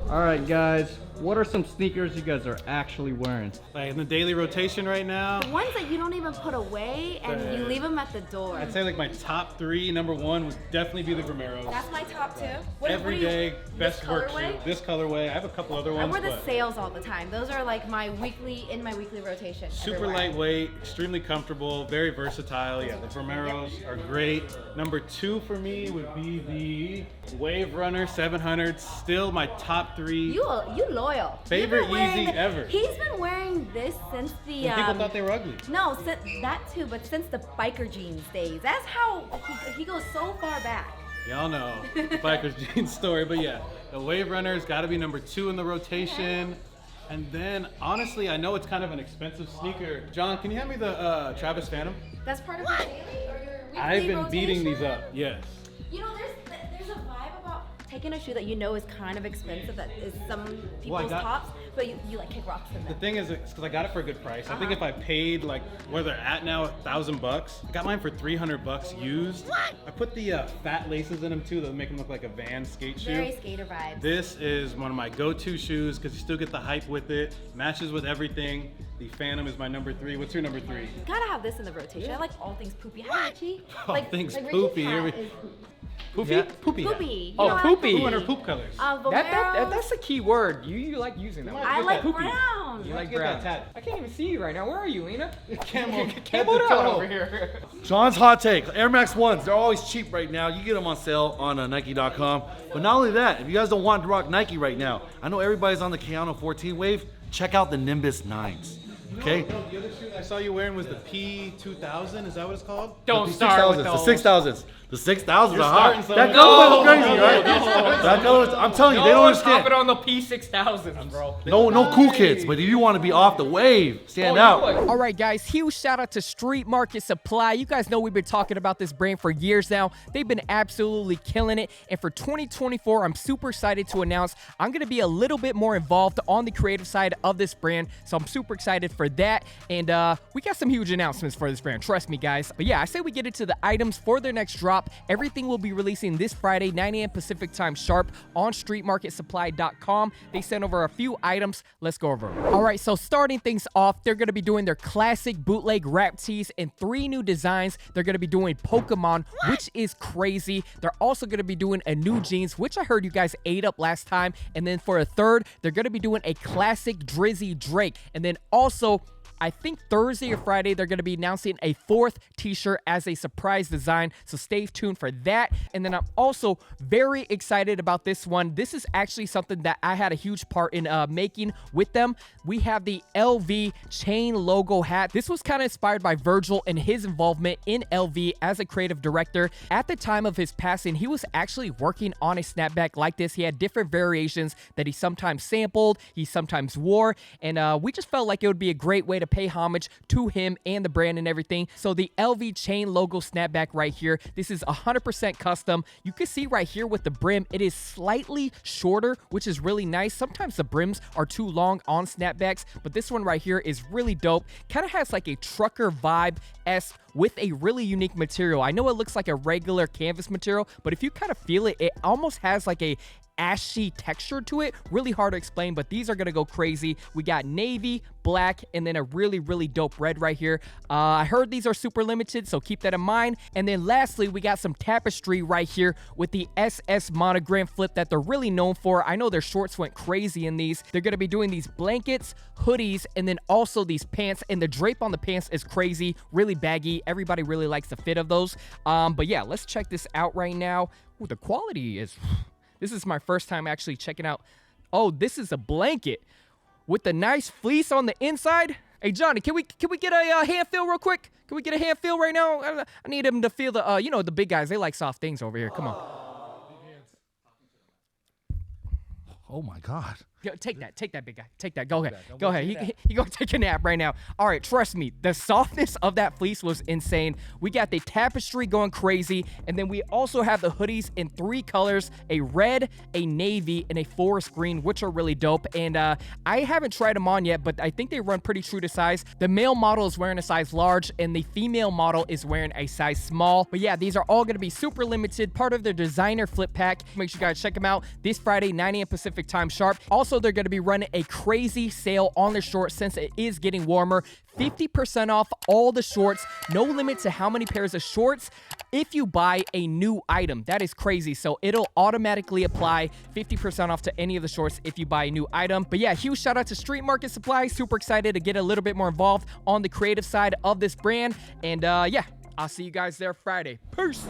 All right, guys, what are some sneakers you guys are actually wearing? Like in the daily rotation right now, The ones that you don't even put away and you leave them at the door. I'd say like my top three, number one would definitely be the Vomeros. That's my top two. Every day, best work shoe. colorway? This colorway. I have a couple other I ones, wear the but sales all the time. Those are like my weekly rotation. super everywhere. lightweight, extremely comfortable, very versatile. Yeah, the Vomeros are great. Number two for me would be the Wave Runner 700. Still my top three. You loyal. Favorite You've been wearing Yeezy ever. He's been wearing this since the When people thought they were ugly. No, that too, but since the biker jeans days. That's how he goes so far back. Y'all know the biker's jeans story, but yeah, the Wave Runner's got to be number two in the rotation. And then, honestly, I know it's kind of an expensive sneaker. John, can you hand me the Travis Phantom? That's part of your daily or your weekly I've been beating rotation? these up. Yes. You know, there's a vibe about taking a shoe that you know is kind of expensive, that is some people's tops, but you like kick rocks in The them. thing is, it's because I got it for a good price. I think if I paid like where they're at now, $1,000, I got mine for $300 used. What? I put the fat laces in them too that make them look like a Vans skate shoe. Very skater vibes. This is one of my go-to shoes because you still get the hype with it. Matches with everything. The Phantom is my number three. What's your number three? You gotta have this in the rotation. I like all things poopy. Hi, Richie. All things Richie's poopy. hat Here we- is Poopy? Yeah. Poopy. hat. poopy. You Oh, know, I like poopy. Who and her poop colors? Vomeros. That's a key word. You like using that word. I Get like that poopy. brown. You like Get that brown. tat. I can't even see you right now. Where are you, Lena? Camel. Camel head to down toe. over here. John's hot take. Air Max 1s, they're always cheap right now. You get them on sale on Nike.com. But not only that, if you guys don't want to rock Nike right now, I know everybody's on the Keanu 14 wave. Check out the Nimbus 9s. Okay? No, the other shoe I saw you wearing was the P2000. Is that what it's called? Don't The start with 6000s. those. The 6000s. The 6000s You're are starting hot. something. That color was crazy, right? That color, I'm telling you, they don't Top it understand. on the P6000s, bro. No cool kids, but if you want to be off the wave, stand out. All right, guys, huge shout out to Street Market Supply. You guys know we've been talking about this brand for years now. They've been absolutely killing it. And for 2024, I'm super excited to announce I'm going to be a little bit more involved on the creative side of this brand. So I'm super excited for that. And we got some huge announcements for this brand. Trust me, guys. But yeah, I say we get into the items for their next drop. Everything will be releasing this Friday, 9 a.m. Pacific time sharp on streetmarketsupply.com. They sent over a few items. Let's go over them. All right, so starting things off, they're going to be doing their classic bootleg rap tees and 3 new designs. They're going to be doing Pokemon, which is crazy. They're also going to be doing a new jeans, which I heard you guys ate up last time. And then for a third, they're going to be doing a classic Drizzy Drake. And then also, I think Thursday or Friday, they're going to be announcing a 4th t-shirt as a surprise design. So stay tuned for that. And then I'm also very excited about this one. This is actually something that I had a huge part in making with them. We have the LV chain logo hat. This was kind of inspired by Virgil and his involvement in LV as a creative director. At the time of his passing, he was actually working on a snapback like this. He had different variations that he sometimes sampled, he sometimes wore, and we just felt like it would be a great way to pay homage to him and the brand and everything. So the LV chain logo snapback right here, this is 100% custom. You can see right here with the brim, it is slightly shorter, which is really nice. Sometimes the brims are too long on snapbacks, but this one right here is really dope. Kind of has like a trucker vibe-esque with a really unique material. I know it looks like a regular canvas material, but if you kind of feel it, it almost has like a ashy texture to it. Really hard to explain, but these are gonna go crazy. We got navy, black, and then a really dope red right here. I heard these are super limited, so keep that in mind. And then lastly, we got some tapestry right here with the SS monogram flip that they're really known for. I know their shorts went crazy in these. They're gonna be doing these blankets, hoodies, and then also these pants, and the drape on the pants is crazy, really baggy. Everybody really likes the fit of those. But yeah, let's check this out right now. Ooh, the quality is... This is my first time actually checking out. Oh, this is a blanket with the nice fleece on the inside. Hey, Johnny, can we get a hand feel real quick? Can we get a hand feel right now? I need him to feel the, you know, the big guys. They like soft things over here. Come on. Oh my God. Yo, take that, big guy. Take that. Go ahead. Go ahead. He gonna take a nap right now. All right, trust me. The softness of that fleece was insane. We got the tapestry going crazy, and then we also have the hoodies in 3 colors: a red, a navy, and a forest green, which are really dope. And I haven't tried them on yet, but I think they run pretty true to size. The male model is wearing a size large, and the female model is wearing a size small. But yeah, these are all gonna be super limited, part of their designer flip pack. Make sure you guys check them out this Friday, 9 a.m. Pacific time sharp. Also, they're going to be running a crazy sale on their shorts since it is getting warmer. 50% off all the shorts. No limit to how many pairs of shorts if you buy a new item. That is crazy. So it'll automatically apply 50% off to any of the shorts if you buy a new item. But yeah, huge shout out to Street Market Supply. Super excited to get a little bit more involved on the creative side of this brand. And yeah, I'll see you guys there Friday. Peace.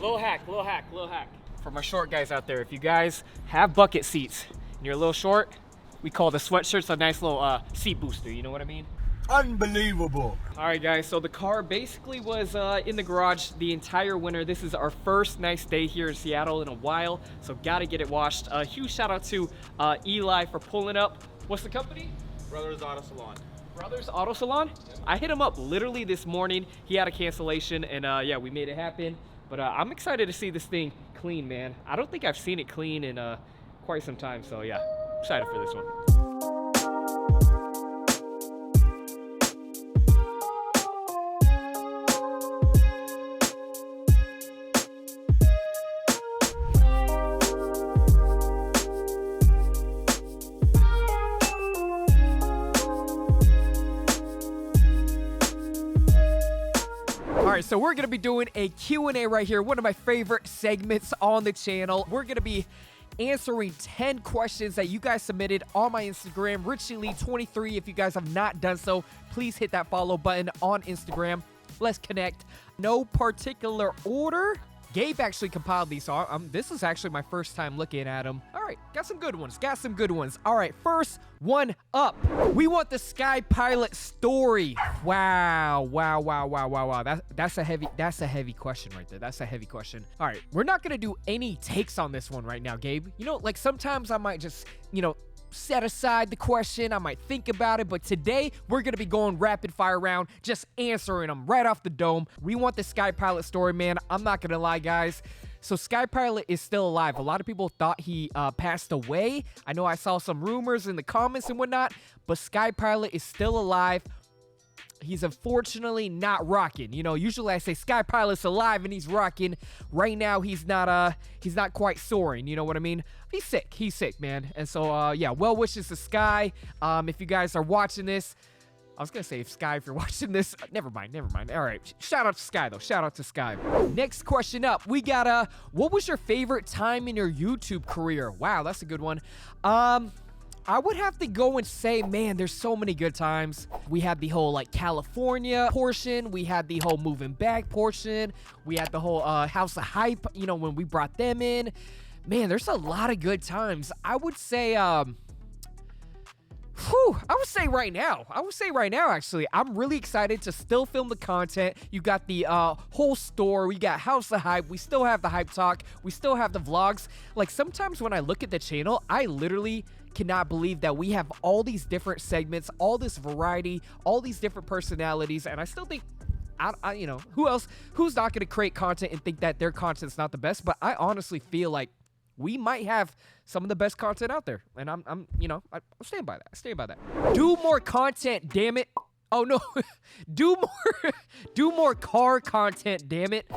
Little hack. For my short guys out there, if you guys have bucket seats and you're a little short, we call the sweatshirts a nice little seat booster, you know what I mean? Unbelievable. All right, guys, so the car basically was in the garage the entire winter. This is our first nice day here in Seattle in a while, so gotta get it washed. Huge shout out to Eli for pulling up. What's the company? Brothers Auto Salon. Brothers Auto Salon? Yep. I hit him up literally this morning. He had a cancellation, and yeah, we made it happen. But I'm excited to see this thing clean, man. I don't think I've seen it clean in quite some time, so yeah, excited for this one. All right, so we're gonna be doing a Q&A right here, one of my favorite segments on the channel. We're gonna be answering 10 questions that you guys submitted on my Instagram, Richie Le 23. If you guys have not done so, please hit that follow button on Instagram. Let's connect. No particular order. Gabe actually compiled these, so this is actually my first time looking at them. All right, got some good ones. All right, first one up. We want the Sky Pilot story. Wow. That's a heavy question right there. That's a heavy question. All right, we're not gonna do any takes on this one right now, Gabe. You know, like sometimes I might just, set aside the question. I might think about it, but today we're gonna be going rapid fire round, just answering them right off the dome. We want the Sky Pilot story, man. I'm not gonna lie, guys. So Sky Pilot is still alive. A lot of people thought he passed away. I know I saw some rumors in the comments and whatnot, but Sky Pilot is still alive. He's unfortunately not rocking. Usually I say Sky Pilot's alive and he's rocking. Right now he's not quite soaring. You know what I mean? He's sick, man. And so yeah, well wishes to Sky. If you guys are watching this, I was gonna say if you're watching this, never mind. All right, shout out to Sky though. Shout out to Sky. Next question up, we got what was your favorite time in your YouTube career? Wow, that's a good one. I would have to go and say, man, there's so many good times. We had the whole California portion. We had the whole moving back portion. We had the whole House of Hype, when we brought them in. Man, there's a lot of good times. I would say, I would say right now, actually. I'm really excited to still film the content. You got the whole store. We got House of Hype. We still have the Hype Talk. We still have the vlogs. Sometimes when I look at the channel, I literally cannot believe that we have all these different segments, all this variety, all these different personalities, and I still think, who's not going to create content and think that their content's not the best? But I honestly feel like we might have some of the best content out there, and I'm stand by that. Do more content, damn it. Oh no, do more car content, damn it.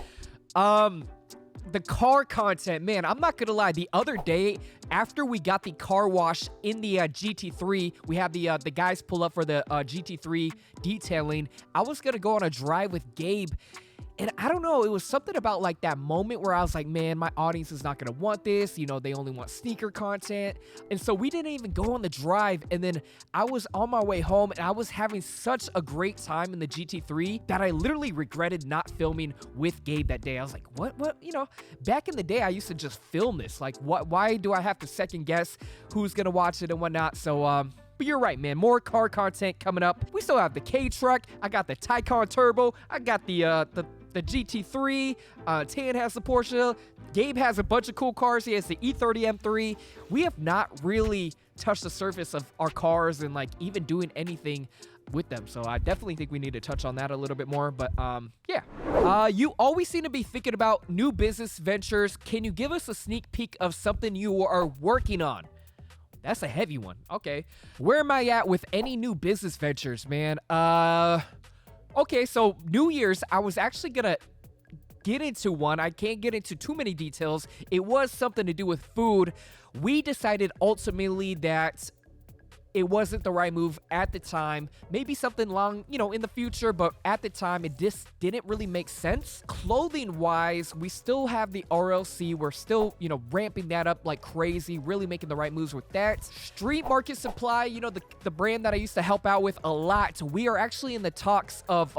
The car content, man, I'm not gonna lie. The other day, after we got the car wash in the GT3, we had the guys pull up for the GT3 detailing. I was gonna go on a drive with Gabe, and I don't know, it was something about that moment where I was like, man, my audience is not gonna want this. They only want sneaker content. And so we didn't even go on the drive. And then I was on my way home and I was having such a great time in the GT3 that I literally regretted not filming with Gabe that day. I was like, what? Back in the day, I used to just film this. Why do I have to second guess who's gonna watch it and whatnot? So, but you're right, man. More car content coming up. We still have the K-Truck. I got the Taycan Turbo. I got the the GT3. Tan has the Porsche. Gabe has a bunch of cool cars. He has the E30 M3. We have not really touched the surface of our cars and like even doing anything with them. So I definitely think we need to touch on that a little bit more. But yeah. You always seem to be thinking about new business ventures. Can you give us a sneak peek of something you are working on? That's a heavy one. Okay. Where am I at with any new business ventures, man? Okay, so New Year's, I was actually gonna get into one. I can't get into too many details. It was something to do with food. We decided ultimately that it wasn't the right move at the time. Maybe something long, in the future, but at the time, it just didn't really make sense. Clothing-wise, we still have the RLC. We're still, ramping that up like crazy, really making the right moves with that. Street Market Supply, the brand that I used to help out with a lot. We are actually in the talks of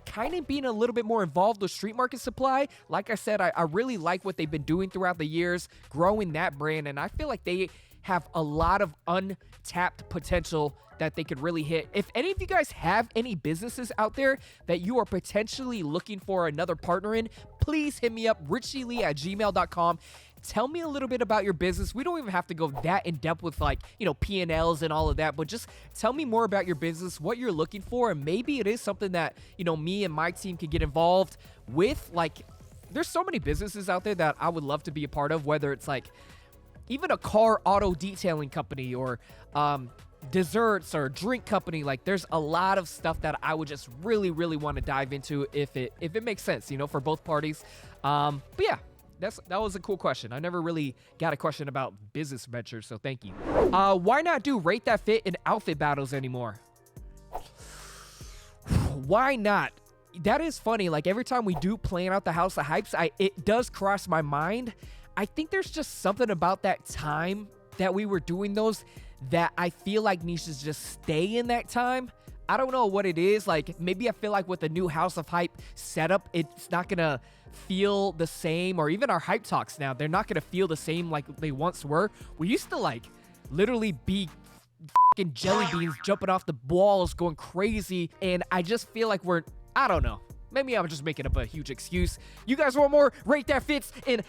kind of being a little bit more involved with Street Market Supply. Like I said, I really like what they've been doing throughout the years, growing that brand, and I feel like they have a lot of untapped potential that they could really hit. If any of you guys have any businesses out there that you are potentially looking for another partner in, please hit me up, richiele@gmail.com. Tell me a little bit about your business. We don't even have to go that in depth with P&Ls and all of that, but just tell me more about your business, what you're looking for, and maybe it is something that, me and my team could get involved with. There's so many businesses out there that I would love to be a part of, whether it's even a car auto detailing company or desserts or drink company. There's a lot of stuff that I would just really, really want to dive into if it makes sense, for both parties. But yeah, that was a cool question. I never really got a question about business ventures, so thank you. Why not do Rate That Fit and outfit battles anymore? Why not? That is funny. Every time we do plan out the House of Hypes, it does cross my mind. I think there's just something about that time that we were doing those that I feel like needs to just stay in that time. I don't know what it is. Maybe I feel like with the new House of Hype setup, it's not going to feel the same, or even our Hype Talks now, they're not going to feel the same like they once were. We used to literally be fucking jelly beans jumping off the walls going crazy, and I just feel like I don't know. Maybe I'm just making up a huge excuse. You guys want more Rate That Fits and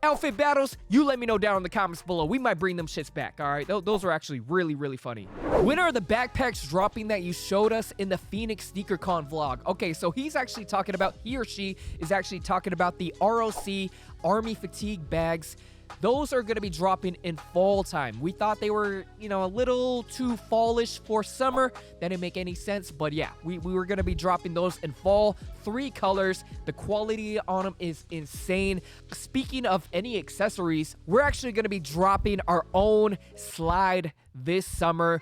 outfit battles? You let me know down in the comments below. We might bring them shits back, all right? Those are actually really, really funny. When are the backpacks dropping that you showed us in the Phoenix SneakerCon vlog? Okay, so he or she is actually talking about the ROC Army Fatigue bags. Those are going to be dropping in fall time. We thought they were, a little too fallish for summer. That didn't make any sense. But yeah, we were going to be dropping those in fall. 3 colors. The quality on them is insane. Speaking of any accessories, we're actually going to be dropping our own slide this summer.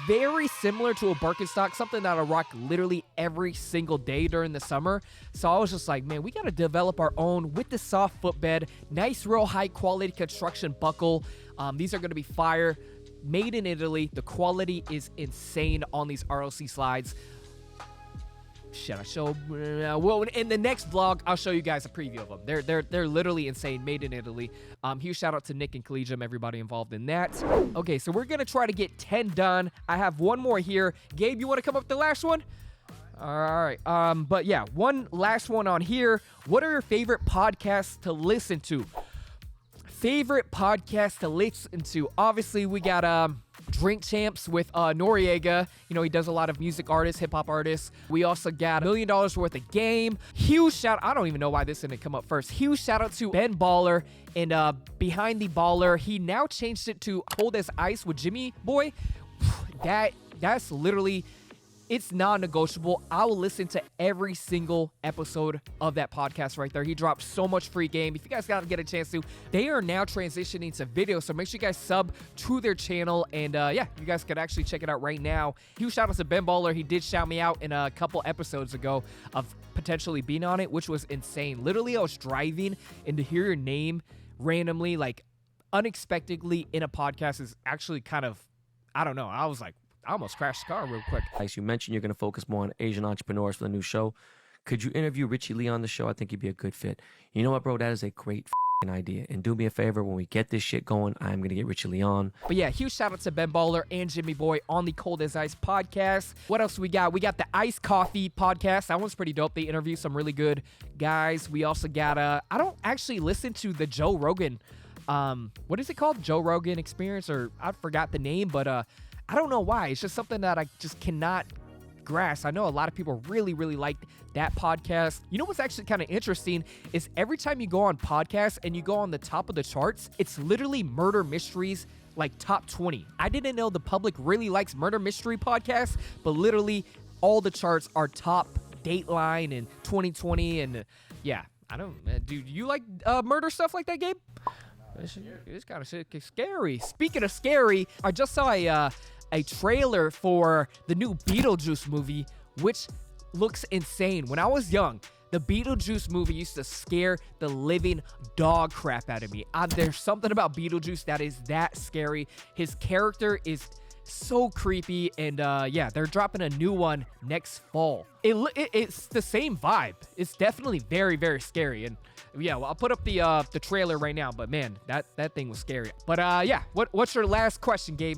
Very similar to a Birkenstock, something that I rock literally every single day during the summer. So I was just like, man, we got to develop our own with the soft footbed, nice, real high quality construction buckle. These are going to be fire, made in Italy. The quality is insane on these ROC slides. Should I show? Well, in the next vlog, I'll show you guys a preview of them. They're literally insane, made in Italy. Huge shout out to Nick and Collegium, everybody involved in that. Okay, so we're gonna try to get 10 done. I have one more here. Gabe, you want to come up with the last one? All right. But yeah, one last one on here. What are your favorite podcasts to listen to? Favorite podcast to listen to? Obviously, we got Drink Champs with Noriega. He does a lot of music artists, hip-hop artists. We also got $1 million worth of game. Huge shout, I don't even know why this didn't come up first. Huge shout out to Ben Baller and Behind the Baller. He now changed it to Cold as Ice with Jimmy Boy. That's literally, it's non-negotiable. I will listen to every single episode of that podcast right there. He dropped so much free game. If you guys gotta get a chance to, they are now transitioning to video, so make sure you guys sub to their channel, and yeah, you guys can actually check it out right now. Huge shout out to Ben Baller. He did shout me out in a couple episodes ago of potentially being on it, which was insane. Literally, I was driving, and to hear your name randomly, unexpectedly in a podcast is actually kind of, I don't know. I was like, I almost crashed the car real quick. As you mentioned, you're going to focus more on Asian entrepreneurs for the new show. Could you interview Richie Le on the show? I think he'd be a good fit. You know what, bro? That is a great idea. And do me a favor, when we get this shit going, I'm gonna get Richie Le on. But yeah, huge shout out to Ben Baller and Jimmy Boy on the Cold as Ice podcast. What else we got? We got the Ice Coffee podcast. That one's pretty dope. They interview some really good guys. We also got I don't actually listen to the Joe Rogan. What is it called? Joe Rogan Experience, or I forgot the name, but I don't know why. It's just something that I just cannot grasp. I know a lot of people really like that podcast. You know what's actually kind of interesting is every time you go on podcasts and you go on the top of the charts, it's literally murder mysteries, like top 20. I didn't know the public really likes murder mystery podcasts, but literally all the charts are top Dateline and 2020 and yeah. I don't, do you like murder stuff like that, Gabe? It's kind of scary. Speaking of scary, I just saw a trailer for the new Beetlejuice movie, which looks insane. When I was young, the Beetlejuice movie used to scare the living dog crap out of me. There's something about Beetlejuice that is that scary. His character is so creepy, and yeah, they're dropping a new one next fall. It's the same vibe. It's definitely very scary, and yeah, well, I'll put up the trailer right now. But man, that thing was scary. But yeah, what's your last question, Gabe?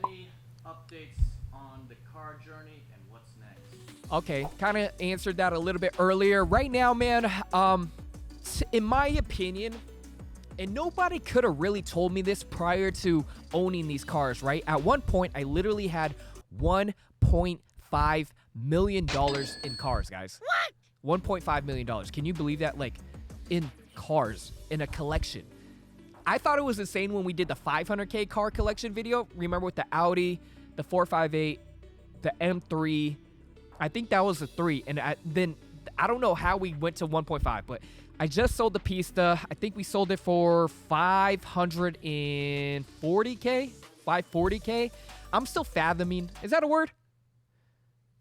Any updates on the car journey and what's next? Okay, kind of answered that a little bit earlier. Right now, man, in my opinion, and nobody could have really told me this prior to owning these cars, right? At one point, I literally had $1.5 million in cars, guys. What? $1.5 million. Can you believe that? Like, in cars, in a collection. I thought it was insane when we did the 500K car collection video. Remember with the Audi, the 458, the M3. I think that was the 3. And then I don't know how we went to 1.5, but I just sold the Pista. I think we sold it for 540K, 540K. I'm still fathoming. Is that a word?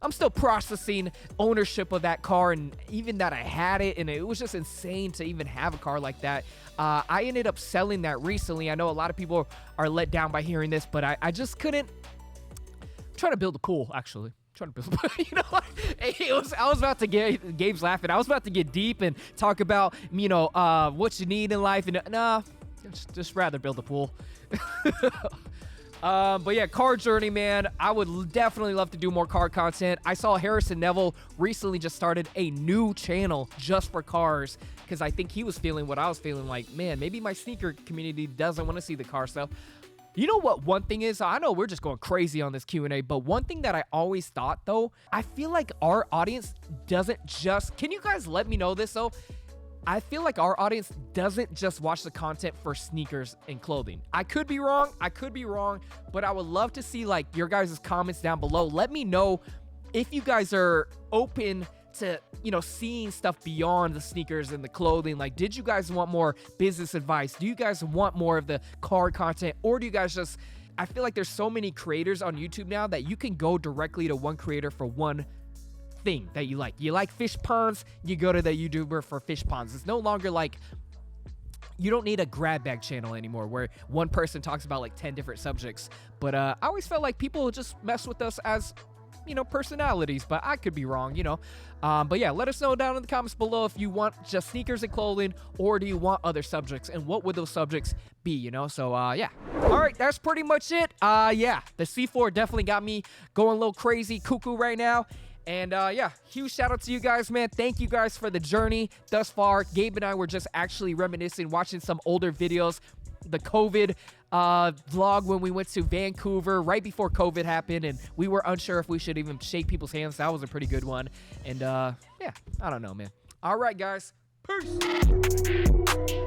I'm still processing ownership of that car, and even that I had it, and it was just insane to even have a car like that. I ended up selling that recently. I know a lot of people are let down by hearing this, but I just couldn't. I'm trying to build a pool, actually. Trying to build, you know, I was about to get, Gabe's laughing. I was about to get deep and talk about, you know, what you need in life, and nah, just rather build a pool. But yeah, car journey, man. I would definitely love to do more car content. I saw Harrison Neville recently just started a new channel just for cars, because I think he was feeling what I was feeling, like, man, maybe my sneaker community doesn't want to see the car stuff. You know what one thing is? I know we're just going crazy on this Q&A, but one thing that I always thought, though, I feel like our audience doesn't just... Can you guys let me know this, though? I feel like our audience doesn't just watch the content for sneakers and clothing. I could be wrong, but I would love to see, like, your guys' comments down below. Let me know if you guys are open to, you know, seeing stuff beyond the sneakers and the clothing. Like, did you guys want more business advice? Do you guys want more of the car content? Or do you guys just... I feel like there's so many creators on YouTube now that you can go directly to one creator for one thing that you like. You like fish ponds, you go to the YouTuber for fish ponds. It's no longer like... You don't need a grab bag channel anymore where one person talks about like 10 different subjects. But I always felt like people just mess with us as, you know, personalities, but I could be wrong, you know. But yeah, let us know down in the comments below if you want just sneakers and clothing, or do you want other subjects, and what would those subjects be, you know? So yeah. All right, that's pretty much it. Yeah, the C4 definitely got me going a little crazy cuckoo right now. And yeah, huge shout out to you guys, man. Thank you guys for the journey thus far. Gabe and I were just actually reminiscing, watching some older videos. The COVID vlog when we went to Vancouver right before COVID happened, and we were unsure if we should even shake people's hands. That was a pretty good one. And yeah, I don't know, man. All right, guys. Peace.